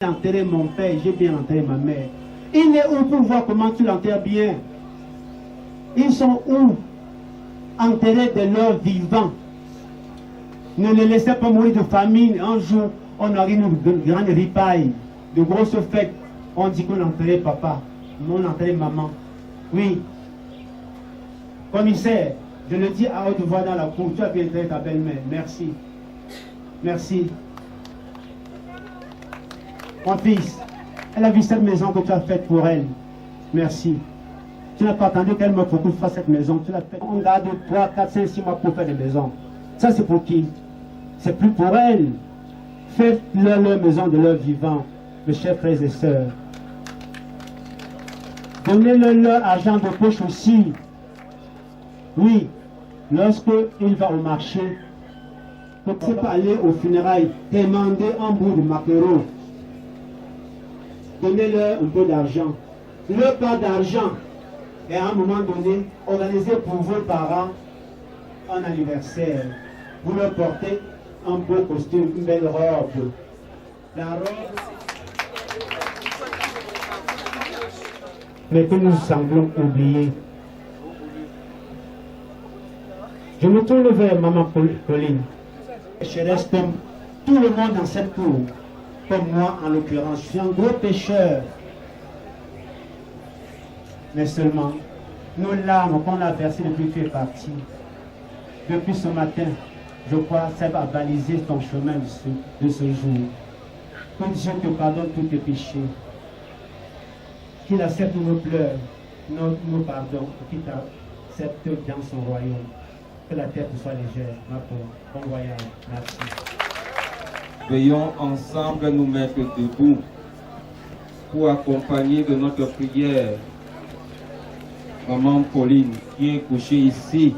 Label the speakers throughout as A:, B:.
A: enterré mon père, j'ai bien enterré ma mère. Il est où pour voir comment tu l'enterres bien? Ils sont où? Enterrés de leur vivant. Ne les laissez pas mourir de famine. Un jour, on a une grande ripaille, de grosses fêtes. On dit qu'on a enterré papa, on a enterré maman. Oui. Commissaire, je le dis à haute voix dans la cour, tu as bien enterré ta belle-mère. Merci. Merci. Mon fils, elle a vu cette maison que tu as faite pour elle. Merci. Tu n'as pas attendu qu'elle me propose faire cette maison. Tu l'as fait. On garde 3, 4, 5, 6 mois pour faire des maisons. Ça, c'est pour qui? C'est plus pour elle. Faites-leur leur maison de leur vivant, mes chers frères et sœurs. Donnez-leur leur argent de poche aussi. Oui, lorsqu'il va au marché, ne peut pas aller aux funérailles, demander un bout de maquereau. Donnez-leur un peu d'argent. Leur part d'argent. Et à un moment donné, organisez pour vos parents un anniversaire. Vous leur portez un beau costume, une belle robe. La robe. Mais que nous semblons oublier. Je me tourne vers maman Pauline. Je reste comme tout le monde dans cette cour. Comme moi en l'occurrence, je suis un gros pécheur. Mais seulement, nos larmes qu'on a versées depuis que tu es parti, depuis ce matin, je crois, ça va baliser ton chemin de ce jour. Que Dieu te pardonne tous tes péchés. Qu'il accepte nos pleurs, nos pardons, et qu'il t'accepte dans son royaume. Que la terre te soit légère, ma pauvre. Bon voyage. Merci.
B: Veillons ensemble nous mettre debout pour accompagner de notre prière Maman Pauline qui est couchée ici.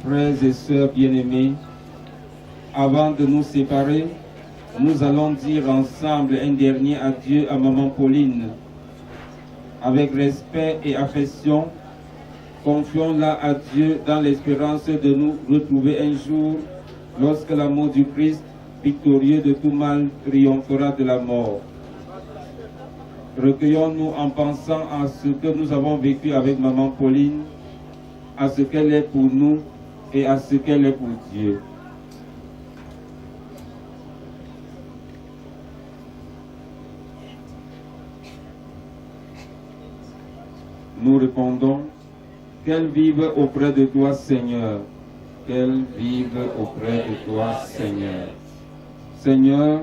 B: Frères et sœurs bien-aimés, avant de nous séparer, nous allons dire ensemble un dernier adieu à Maman Pauline. Avec respect et affection, confions-la à Dieu dans l'espérance de nous retrouver un jour lorsque l'amour du Christ, victorieux de tout mal, triomphera de la mort. Recueillons-nous en pensant à ce que nous avons vécu avec Maman Pauline, à ce qu'elle est pour nous et à ce qu'elle est pour Dieu. Nous répondons: qu'elle vive auprès de toi, Seigneur. Qu'elle vive auprès de toi, Seigneur. Seigneur,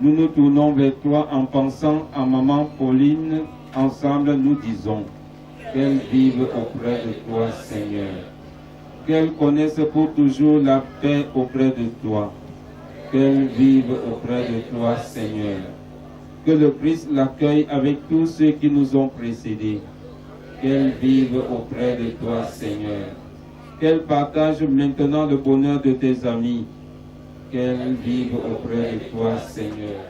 B: nous nous tournons vers toi en pensant à Maman Pauline. Ensemble, nous disons: qu'elle vive auprès de toi, Seigneur. Qu'elle connaisse pour toujours la paix auprès de toi. Qu'elle vive auprès de toi, Seigneur. Que le Christ l'accueille avec tous ceux qui nous ont précédés. Qu'elle vive auprès de toi, Seigneur. Qu'elle partage maintenant le bonheur de tes amis. Qu'elle vive auprès de toi, Seigneur.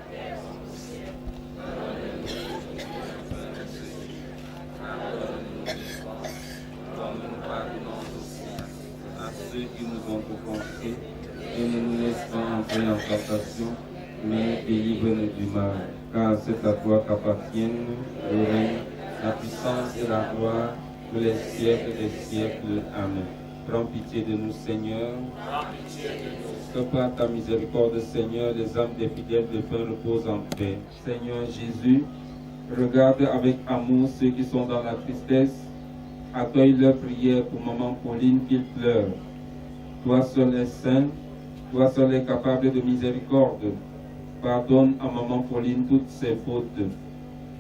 B: À ceux qui nous ont offensés, et ne nous laisse pas entrer en tentation, mais délivre-nous du mal. Car c'est à toi qu'appartiennent le règne, la puissance et la gloire pour les siècles des siècles. Amen. Prends pitié de nous, Seigneur. Que par ta miséricorde, Seigneur, les âmes des fidèles de fin reposent en paix. Seigneur Jésus, regarde avec amour ceux qui sont dans la tristesse. Accueille leurs prières pour Maman Pauline qu'ils pleurent. Toi seul es saint, toi seul es capable de miséricorde. Pardonne à Maman Pauline toutes ses fautes.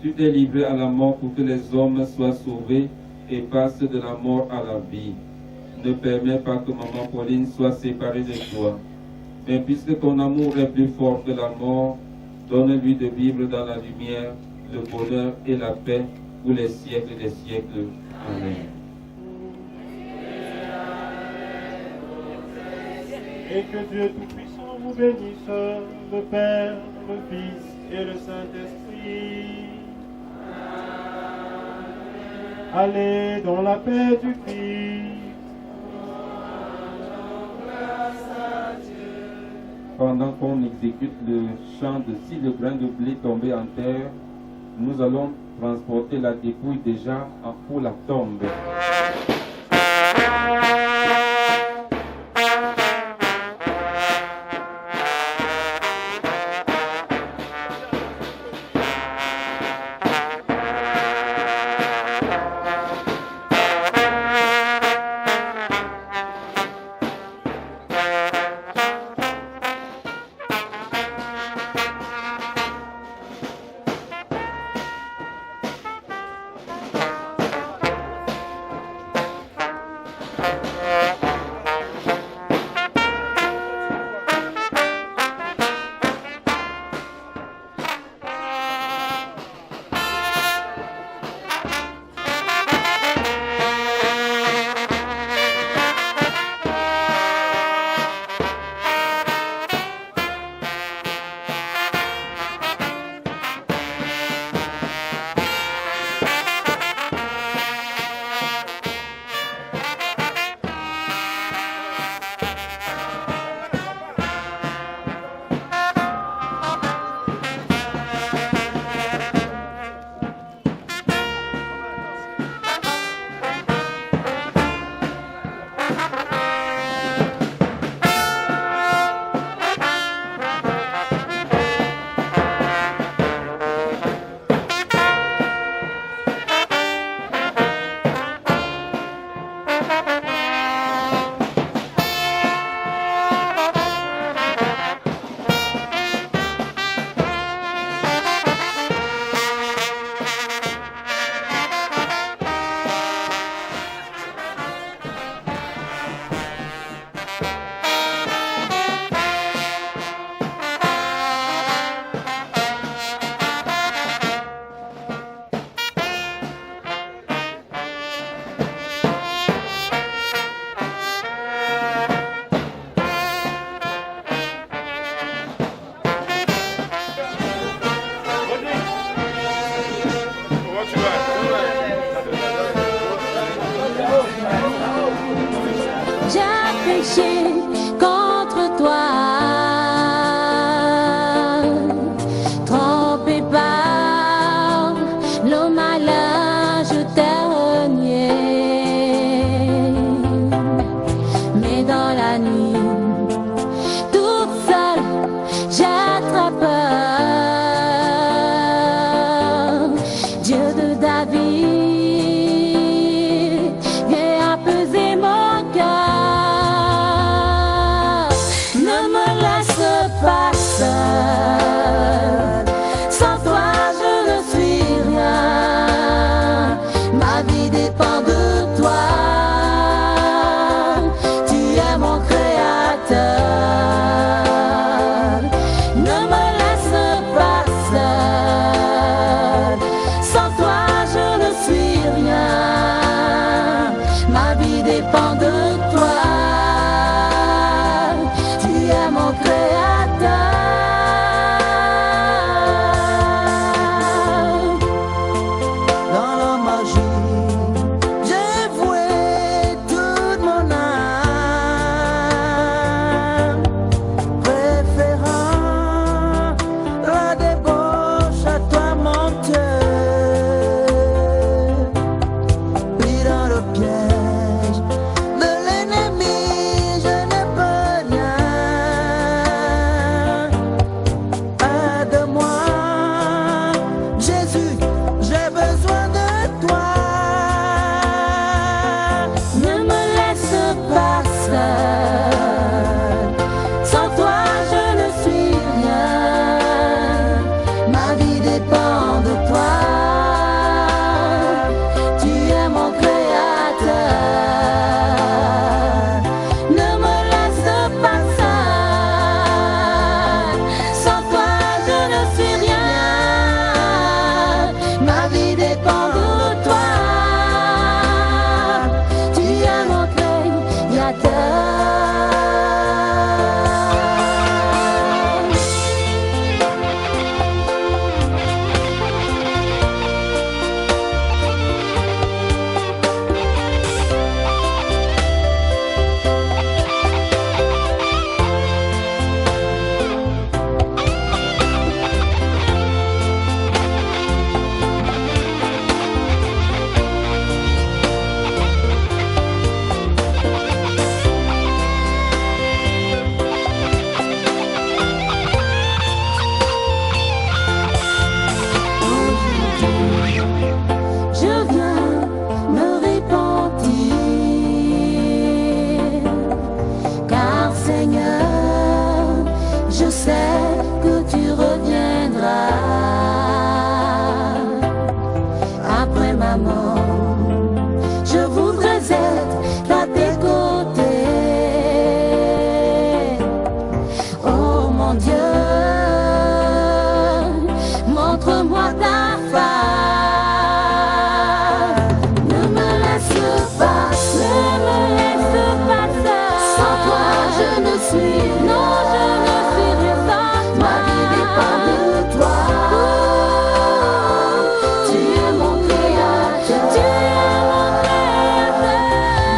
B: Tu t'es livré à la mort pour que les hommes soient sauvés et passent de la mort à la vie. Ne permets pas que Maman Pauline soit séparée de toi. Mais puisque ton amour est plus fort que la mort, donne-lui de vivre dans la lumière, le bonheur et la paix pour les siècles des siècles. Amen.
C: Et que Dieu Tout-Puissant vous bénisse, le Père, le Fils et le Saint-Esprit. Allez dans la paix du Christ.
B: pendant qu'on exécute le chant de si le grain de blé tombé en terre, nous allons transporter la dépouille déjà pour la tombe.
D: Contre toi, trompé par l'homme malin, je t'ai renié. Mais dans la nuit, toute seule, j'attrape Dieu de David, viens apaiser mon cœur. Pas seul. Sans toi je ne suis rien. Ma vie dépend de toi. Tu es mon créateur. Ne me laisse pas seul. Sans toi je ne suis rien. Ma vie dépend de toi. Tu es mon créateur. Créateur. suis, non, je ne suis rien sans toi. Ma vie dépend de toi. Tu es mon créateur. Tu es mon créateur.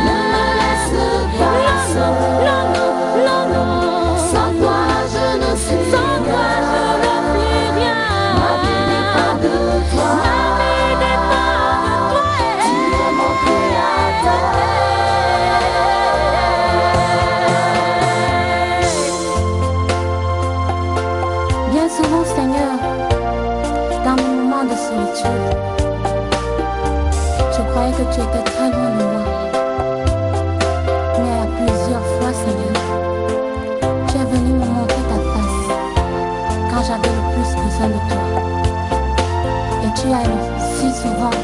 D: Ne me laisse pas seul. Non, non, non, non. Sans toi, je ne suis rien. Sans toi, je ne suis rien. Ma vie dépend de toi. Ma vie dépend de toi. Tu es mon créateur. Bien souvent, Seigneur, dans mes moments de solitude, je croyais que tu étais très loin de moi. Mais à plusieurs fois, Seigneur, tu es venu me montrer ta face quand j'avais le plus besoin de toi. Et tu as si souvent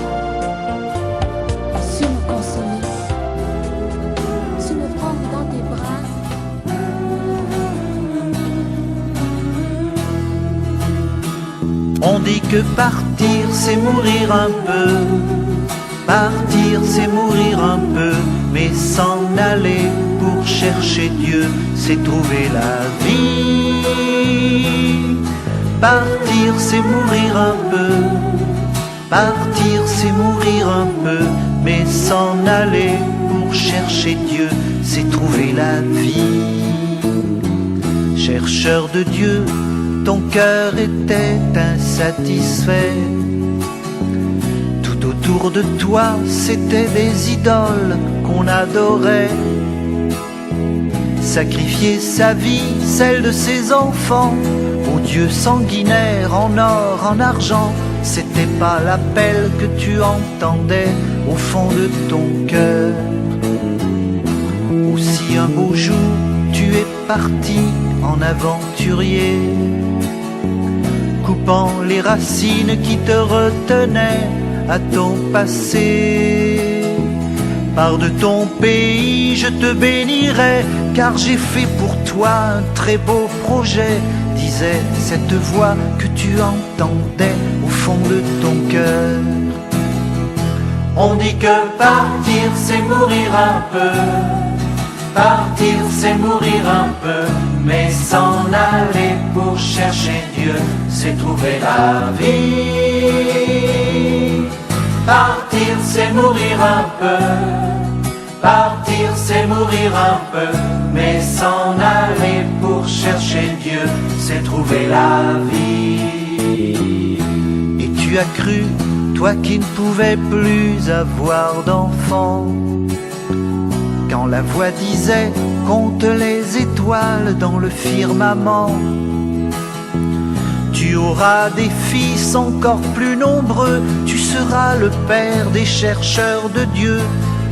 D: su me consoler, su me prendre dans tes bras.
E: On dit que partir c'est mourir un peu, partir c'est mourir un peu, mais s'en aller pour chercher Dieu, c'est trouver la vie. Partir c'est mourir un peu, partir c'est mourir un peu, mais s'en aller pour chercher Dieu, c'est trouver la vie. Chercheur de Dieu, ton cœur était insatisfait. Tout autour de toi, c'était des idoles qu'on adorait. Sacrifier sa vie, celle de ses enfants, aux dieux sanguinaires en or, en argent, c'était pas l'appel que tu entendais au fond de ton cœur. Aussi un beau jour, tu es parti en aventurier, coupant les racines qui te retenaient à ton passé. Pars de ton pays, je te bénirai, car j'ai fait pour toi un très beau projet, disait cette voix que tu entendais au fond de ton cœur. On dit que partir c'est mourir un peu, partir c'est mourir un peu, mais s'en aller pour chercher Dieu, c'est trouver la vie. Partir c'est mourir un peu, partir c'est mourir un peu, mais s'en aller pour chercher Dieu, c'est trouver la vie. Et tu as cru, toi qui ne pouvais plus avoir d'enfant, quand la voix disait compte les étoiles dans le firmament. Tu auras des fils encore plus nombreux, tu seras le père des chercheurs de Dieu,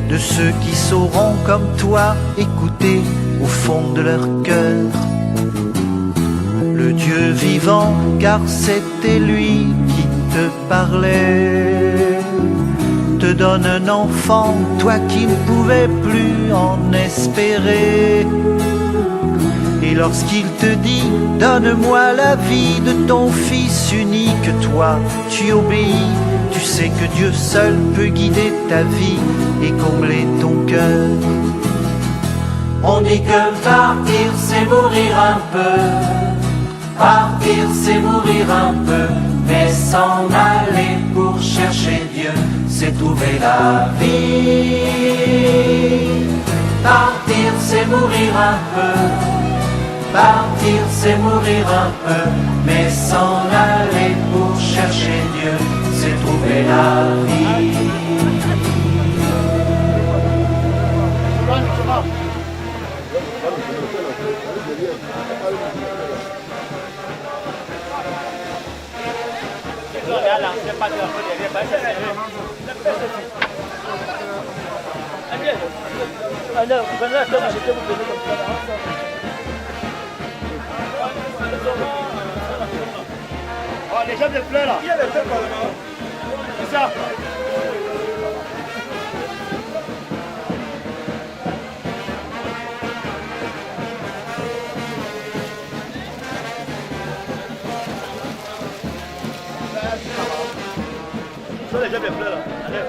E: de ceux qui sauront comme toi écouter au fond de leur cœur le Dieu vivant, car c'était lui qui te parlait. Te donne un enfant, toi qui ne pouvais plus en espérer. Et lorsqu'il te dit, donne-moi la vie de ton fils unique, toi, tu obéis. Tu sais que Dieu seul peut guider ta vie et combler ton cœur. On dit que partir c'est mourir un peu, partir c'est mourir un peu, mais s'en aller pour chercher Dieu, c'est trouver la vie. Partir c'est mourir un peu, partir c'est mourir un peu, mais s'en aller pour chercher Dieu, c'est trouver la vie.
C: Oh, les gens de fleurs là. C'est ça. Ça, les gens de fleurs là. Allez.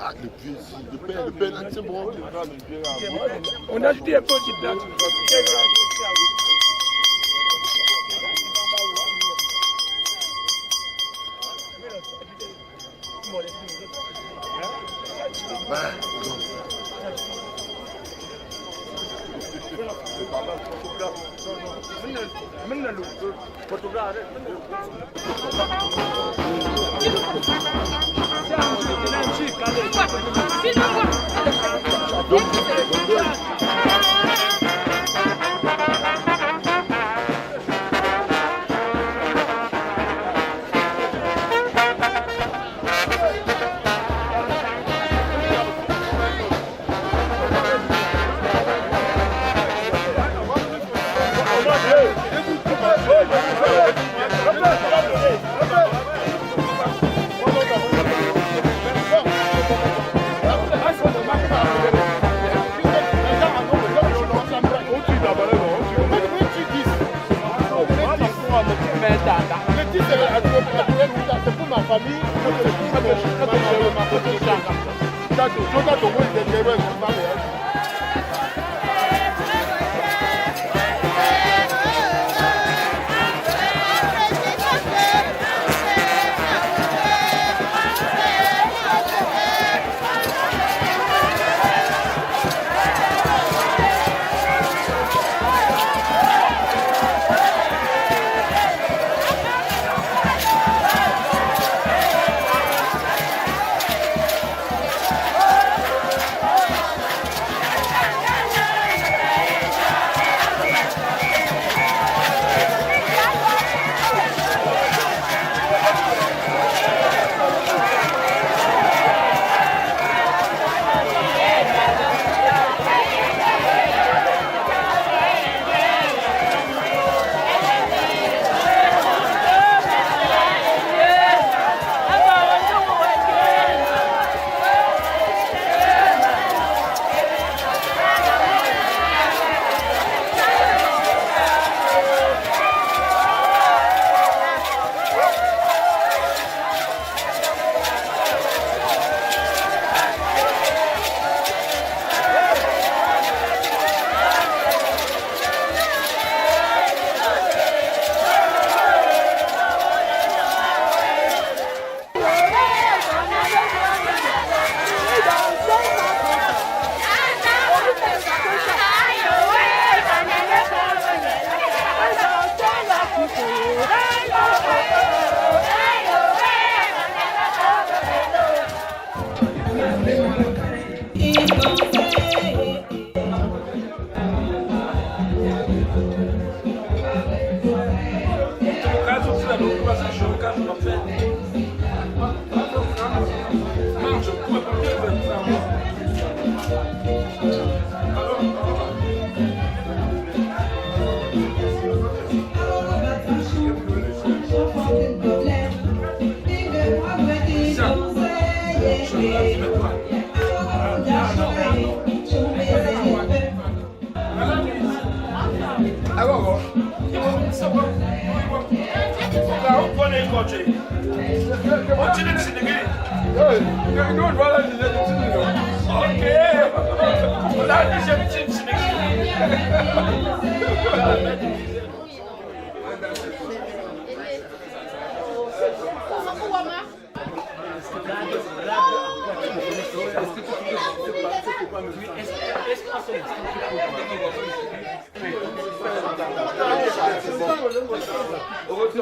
F: Ah, le vieux ici, le père, c'est bon.
G: On a ajouté un peu de date.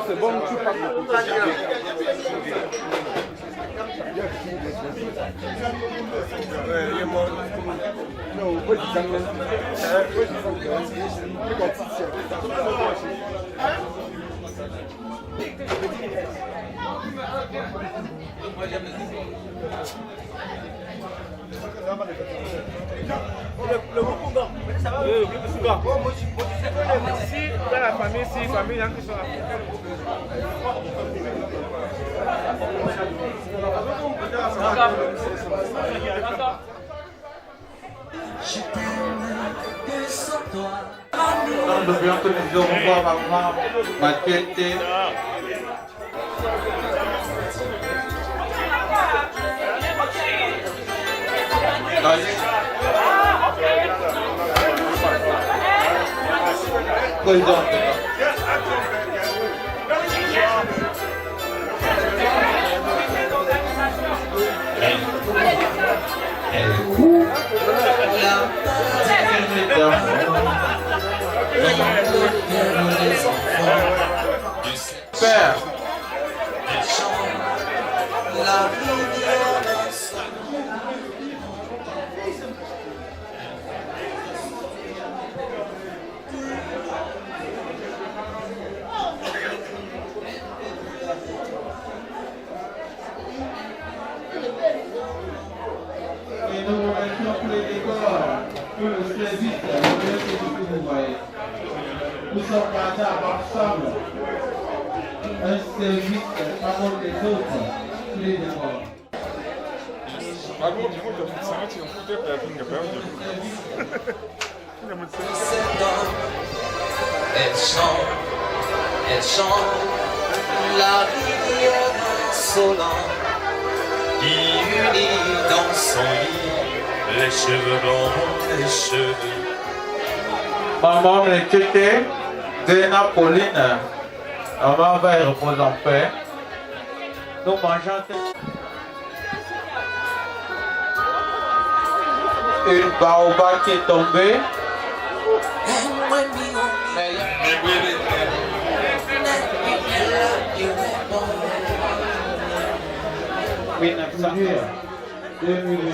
G: C'est bon, tu parles.
C: Le Moukounga, ça va? Le Moukounga. Ici, dans la famille, si famille, il y a qui sont
B: Nous devons que nous allons voir maman, Machete. Père. Et nous remercions tous les décors, tout le service, que vous voyez. Nous sommes partis ensemble. Un service parmi les autres, tous les décors.
H: Elle chante la rivière insolente qui unit dans son lit les cheveux blancs, les cheveux.
B: Maman Machete, Zéna Pauline, maman va y reposer en paix. Nous mangeons une baobab qui est tombée. Oui, 2022.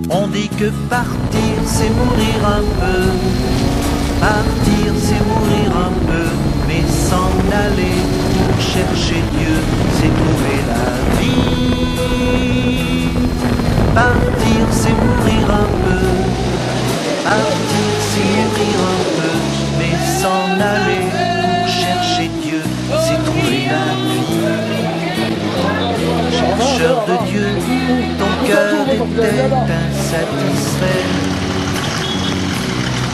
E: On dit que partir c'est mourir un peu, partir c'est mourir un peu, mais s'en aller pour chercher Dieu, c'est trouver la vie. Partir c'est mourir un peu, partir c'est mourir un peu, mais s'en aller pour chercher Dieu, c'est trouver la vie. Chercheur de Dieu, ton cœur était insatisfait.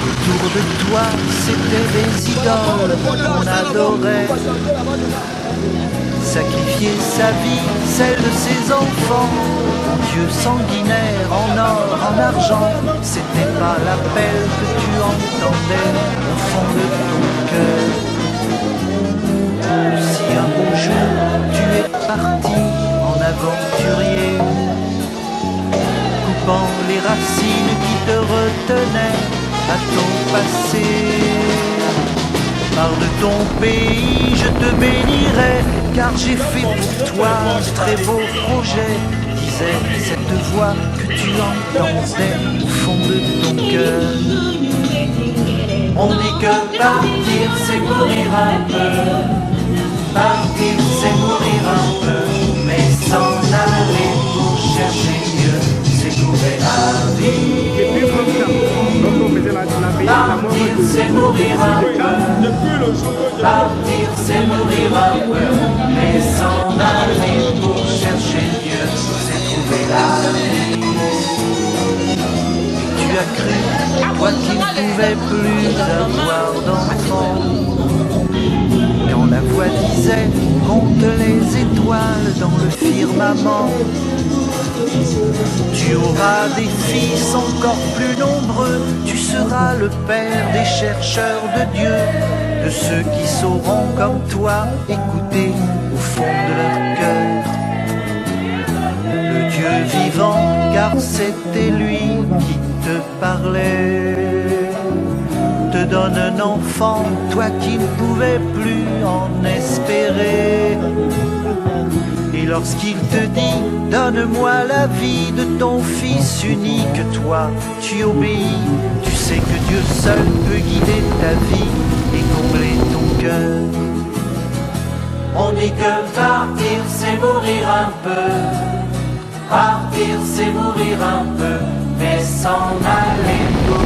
E: Autour de toi, c'était des idoles qu'on adorait. Sacrifier sa vie, celle de ses enfants, en Dieu sanguinaire, en or, en argent, c'était pas l'appel que tu entendais au fond de ton cœur. Si un beau jour tu es parti en aventurier, coupant les racines qui te retenaient à ton passé, parle de ton pays, je te bénirai, car j'ai fait pour toi un très beau projet, disait cette voix que tu entendais au fond de ton cœur. On dit que partir c'est mourir un peu, partir c'est mourir un peu, mais s'en aller pour chercher Dieu, c'est trouver la vie. Partir c'est mourir un peu, partir c'est mourir un peu, mais s'en aller pour chercher Dieu, c'est trouver la vie. Tu as cru, toi qui ne pouvais plus avoir d'enfant, quand la voix disait compte les étoiles dans le firmament. Tu auras des fils encore plus nombreux, tu seras le père des chercheurs de Dieu, de ceux qui sauront comme toi écouter au fond de leur cœur le Dieu vivant, car c'était lui qui te parlait. Te donne un enfant, toi qui ne pouvais plus en espérer. Et lorsqu'il te dit, donne-moi la vie de ton fils unique, toi, tu obéis. Tu sais que Dieu seul peut guider ta vie et combler ton cœur. On dit que partir, c'est mourir un peu. Partir, c'est mourir un peu, mais s'en aller pour